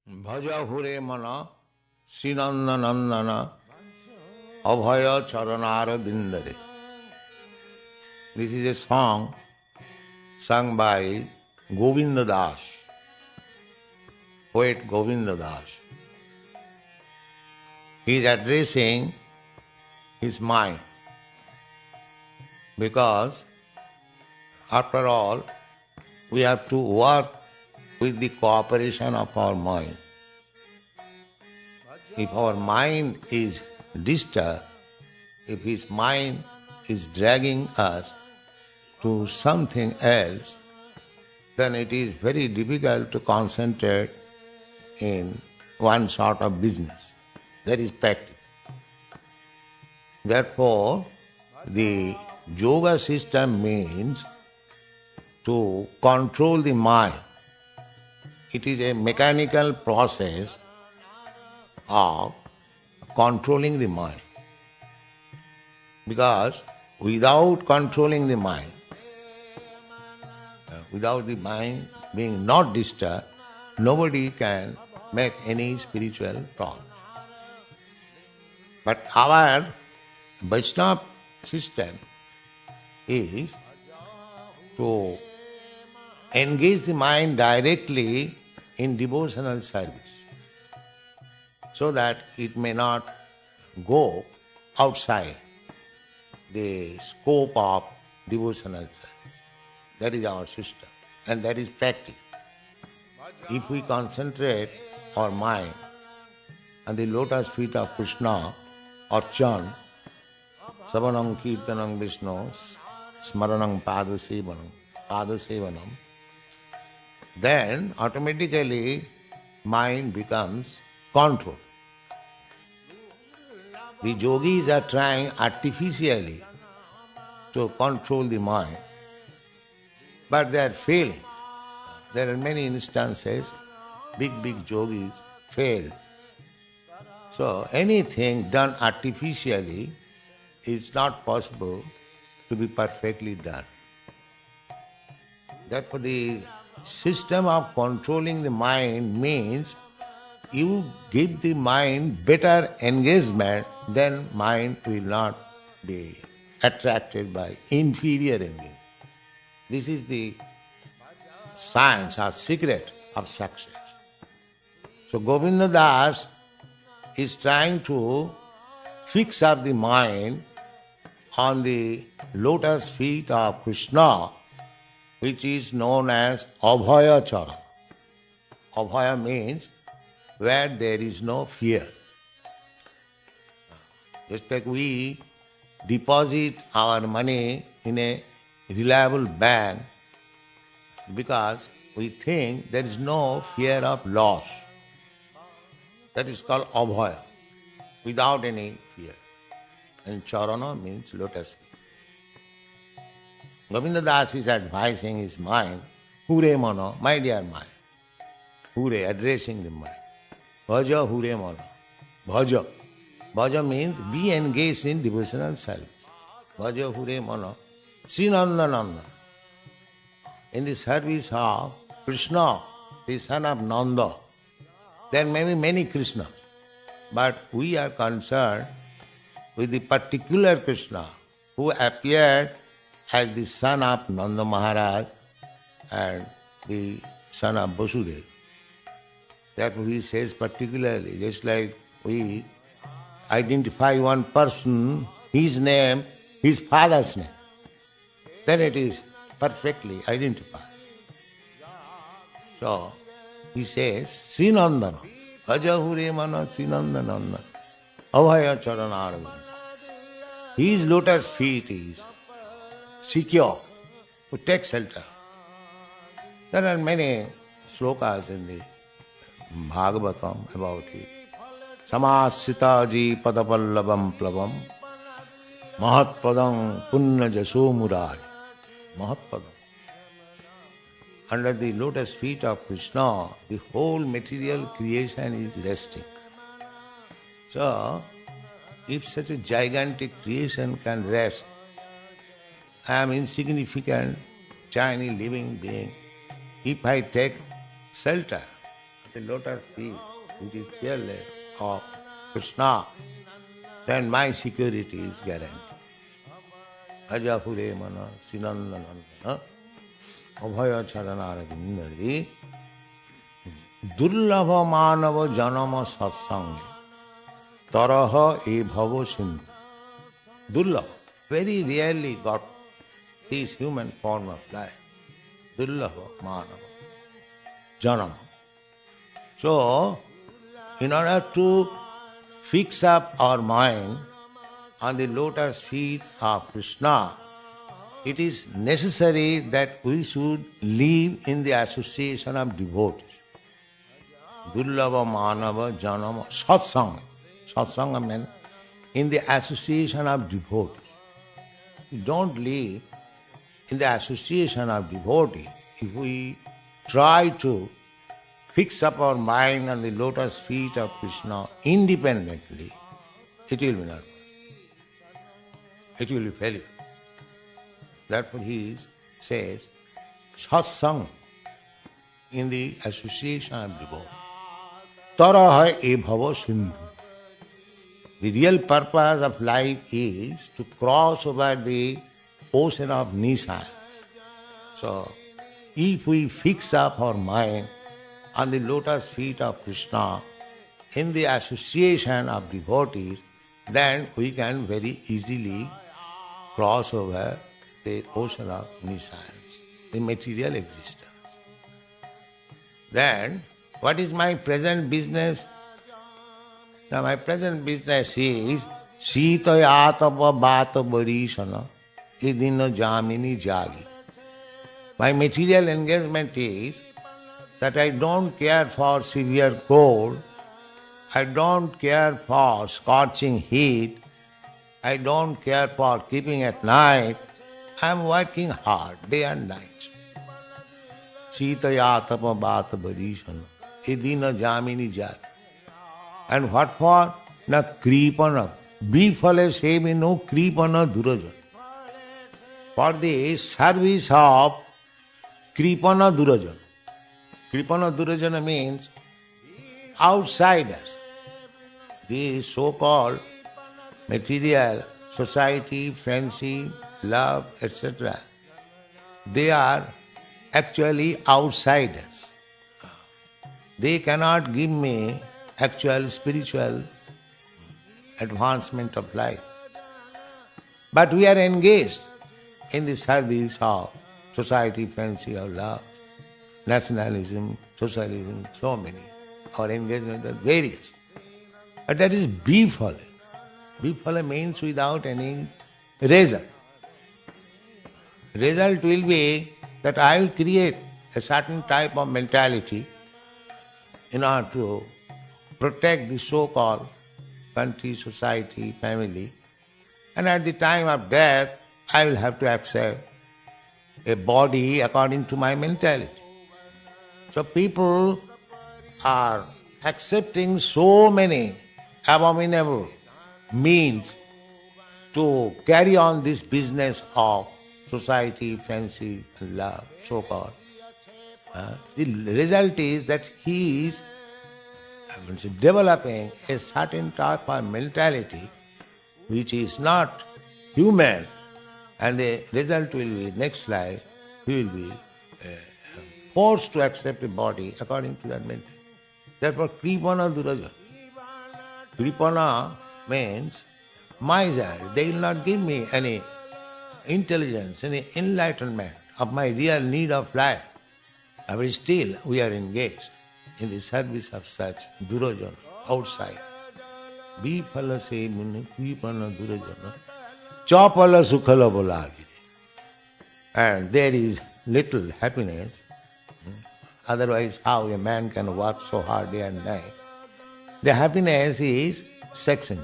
Bhaja hure mana Srinanda Nandana Abhaya Charanara Bindare. This is a song sung by Govinda Das, poet Govinda Das. He is addressing his mind because after all we have to work with the cooperation of our mind. If our mind is disturbed, if his mind is dragging us to something else, then it is very difficult to concentrate in one sort of business. That is practice. Therefore, the yoga system means to control the mind. It is a mechanical process of controlling the mind. Because without controlling the mind, without the mind being not disturbed, nobody can make any spiritual progress. But our Vaishnava system is to engage the mind directly in devotional service so that it may not go outside the scope of devotional service. That is our system and that is practice. If we concentrate our mind on the lotus feet of Krishna or chant Savanam Kirtanam Vishnu Smaranam Padasevanam, then automatically mind becomes controlled. The yogis are trying artificially to control the mind, but they are failing. There are many instances, big yogis failed. So anything done artificially is not possible to be perfectly done. Therefore the system of controlling the mind means you give the mind better engagement, then mind will not be attracted by inferior engagement. This is the science or secret of success. So Govinda Das is trying to fix up the mind on the lotus feet of Krishna, which is known as Abhaya Chara. Abhaya means where there is no fear. Just like we deposit our money in a reliable bank because we think there is no fear of loss. That is called Abhaya, without any fear. And Charana means lotus feet. Govinda Das is advising his mind, Hure Mana, my dear mind. Hure, addressing the mind. Bhaja Hure Mana. Bhaja. Bhaja means be engaged in devotional service. Bhaja Hure Mana. Srinanda Nanda. In the service of Krishna, the son of Nanda. There may be many Krishnas, but we are concerned with the particular Krishna who appeared as the son of Nanda Maharaj and the son of Vasudeva. Therefore he says particularly, just like we identify one person, his name, his father's name, then it is perfectly identified. So he says, Srinandana, Bhaja Hure Mana Srinandananda, Abhaya Charanaravinda. His lotus feet is secure to take shelter. There are many slokas in the Bhagavatam about it. Samasita ji padapallavam plavam Mahatpadam punna jaso murari. Mahatpadam. Under the lotus feet of Krishna, the whole material creation is resting. So, if such a gigantic creation can rest, I am insignificant, tiny living being. If I take shelter, the lotus feet, which is fearless of Krishna, then my security is guaranteed. Ajapure mana sinandanandana abhaya charanara vindari durlabha manava janama satsange taraha e bhava sindhu. Durlabha, very rarely got this human form of life. Durlabha manava janama. So, in order to fix up our mind on the lotus feet of Krishna, it is necessary that we should live in the association of devotees. Durlabha manava janama satsanga. Satsanga means in the association of devotees. We don't live in the association of devotees. If we try to fix up our mind on the lotus feet of Krishna independently, it will be not. It will be failure. Therefore he says, satsang, in the association of devotees. Taraha e bhava sindhu. The real purpose of life is to cross over the ocean of nescience. So, if we fix up our mind on the lotus feet of Krishna in the association of devotees, then we can very easily cross over the ocean of nescience, the material existence. Then, what is my present business? Now my present business is Sita Yatava Bata Barishana Idina Jamini Jagi. My material engagement is that I don't care for severe cold, I don't care for scorching heat, I don't care for keeping at night, I am working hard day and night. Sita Yatava Bata Barishana Idina Jamini Jagi. And what for? Na kripana. Bifale semi no kripana durajan. For the service of kripana durajan. Kripana durajana means outsiders. The so-called material, society, friendship, love, etc. They are actually outsiders. They cannot give me actual spiritual advancement of life. But we are engaged in the service of society, friendship, of love, nationalism, socialism, so many. Our engagement are various. But that is bifala. Bifala means without any result. Result will be that I will create a certain type of mentality in order to protect the so-called country, society, family. And at the time of death, I will have to accept a body according to my mentality. So people are accepting so many abominable means to carry on this business of society, friendship, and love, so-called. The result is that he is developing a certain type of mentality which is not human, and the result will be next life he will be forced to accept a body according to that mentality. Therefore, kripana duraja. Kripana means miser. They will not give me any intelligence, any enlightenment of my real need of life. But still we are engaged in the service of such durajana outside. Bifala se muni kripana durajana chapala sukhala bolagire. And there is little happiness. Otherwise, how a man can work so hard day and night? The happiness is sex enjoy,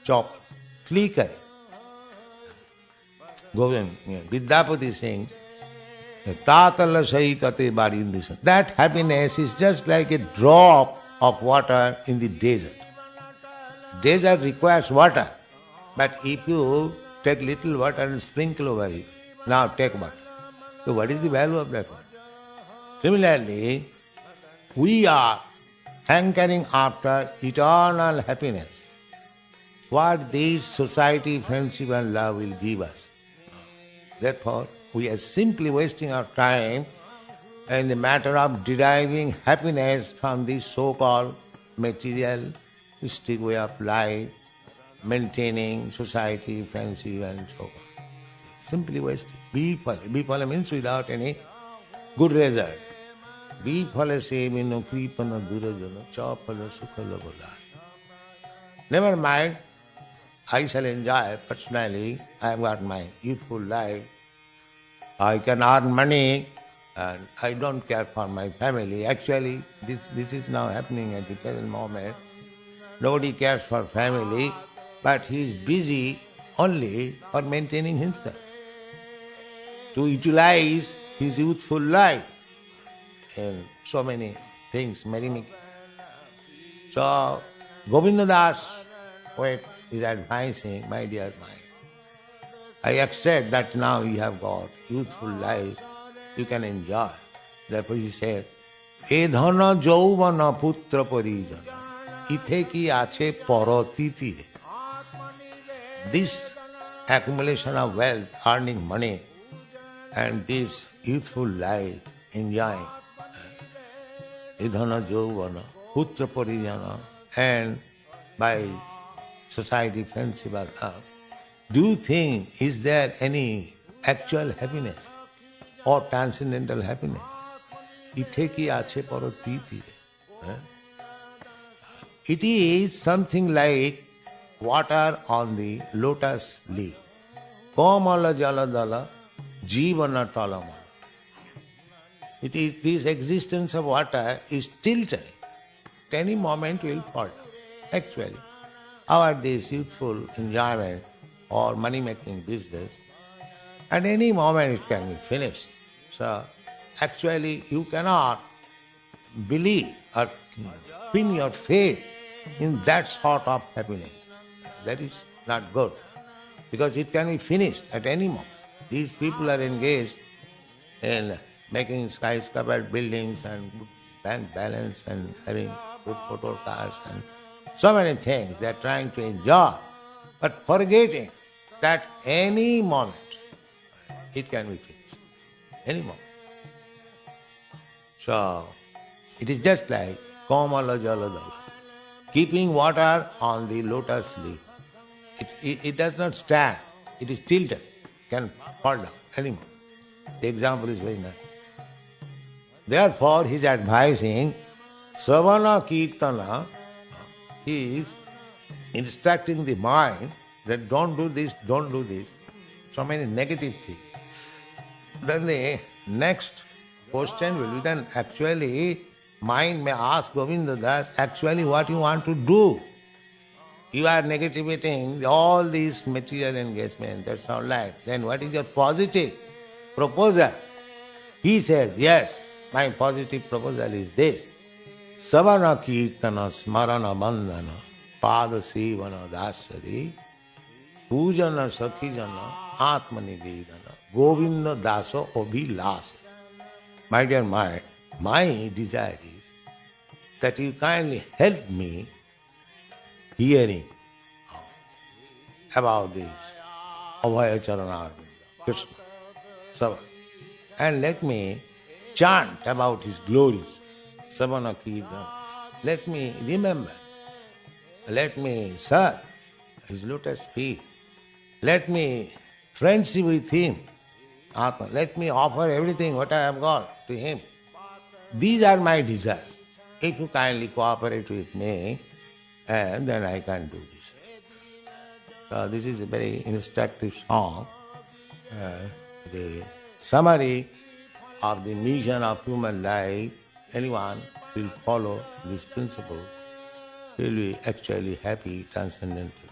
chop, flicker. Govind, Vidyapati sings, Tatala Saikate Barindisa. That happiness is just like a drop of water in the desert. Desert requires water, but if you take little water and sprinkle over it, now take water. So what is the value of that water? Similarly, we are hankering after eternal happiness. What this society, friendship and love will give us. Therefore, we are simply wasting our time in the matter of deriving happiness from this so-called materialistic way of life, maintaining society, friendship and so on. Simply wasting. Bipala means without any good result. Bipala sevino kripana durajana chapala sukhala bodha. Never mind, I shall enjoy personally. I have got my youthful life. I can earn money and I don't care for my family. Actually, this is now happening at the present moment. Nobody cares for family, but he is busy only for maintaining himself, to utilize his youthful life in so many things, merrymaking. So, Govinda Das poet is advising, my dear mind, I accept that now you have got youthful life, you can enjoy. Therefore he said, E dhana jauvana putra parijana, ithe ki ache parotiti. This accumulation of wealth, earning money, and this youthful life, enjoying, E dhana jauvana putra parijana, and by society, friendship, or love, do you think, is there any actual happiness or transcendental happiness? Ithe ki ache parotiti. It is something like water on the lotus leaf. Komala jaladala jivana talamala. It is this existence of water is tilted. At any moment will fall down. Actually, our this youthful enjoyment or money-making business, at any moment it can be finished. So, actually you cannot believe or pin your faith in that sort of happiness. That is not good, because it can be finished at any moment. These people are engaged in making skyscraper buildings and good bank balance and having good motor cars and so many things they are trying to enjoy, but forgetting that any moment it can be finished. Any moment. So, it is just like Komala Jaladala, keeping water on the lotus leaf. It does not stand, it is tilted, can fall down any moment. The example is very nice. Therefore, he is advising Savana Kirtana, he is instructing the mind that don't do this, so many negative things. Then the next question will be, then actually mind may ask Govinda Das, actually what you want to do? You are negativating all these material engagement, that's all life. Then what is your positive proposal? He says, yes, my positive proposal is this. Savana kirtana smarana bandhana pada sevana dasari pujana sakhijana atmanivedana Govinda daso abhilasa. My dear mind, my desire is that you kindly help me hearing about this Abhaya Charana Krishna Savana, and let me chant about his glories, Savana Kirtana. Let me remember, let me serve his lotus feet, let me friendship with him, Atma. Let me offer everything what I have got to him. These are my desires. If you kindly cooperate with me, and then I can do this. So this is a very instructive song. The summary of the mission of human life, anyone will follow this principle, will be actually happy, transcendental.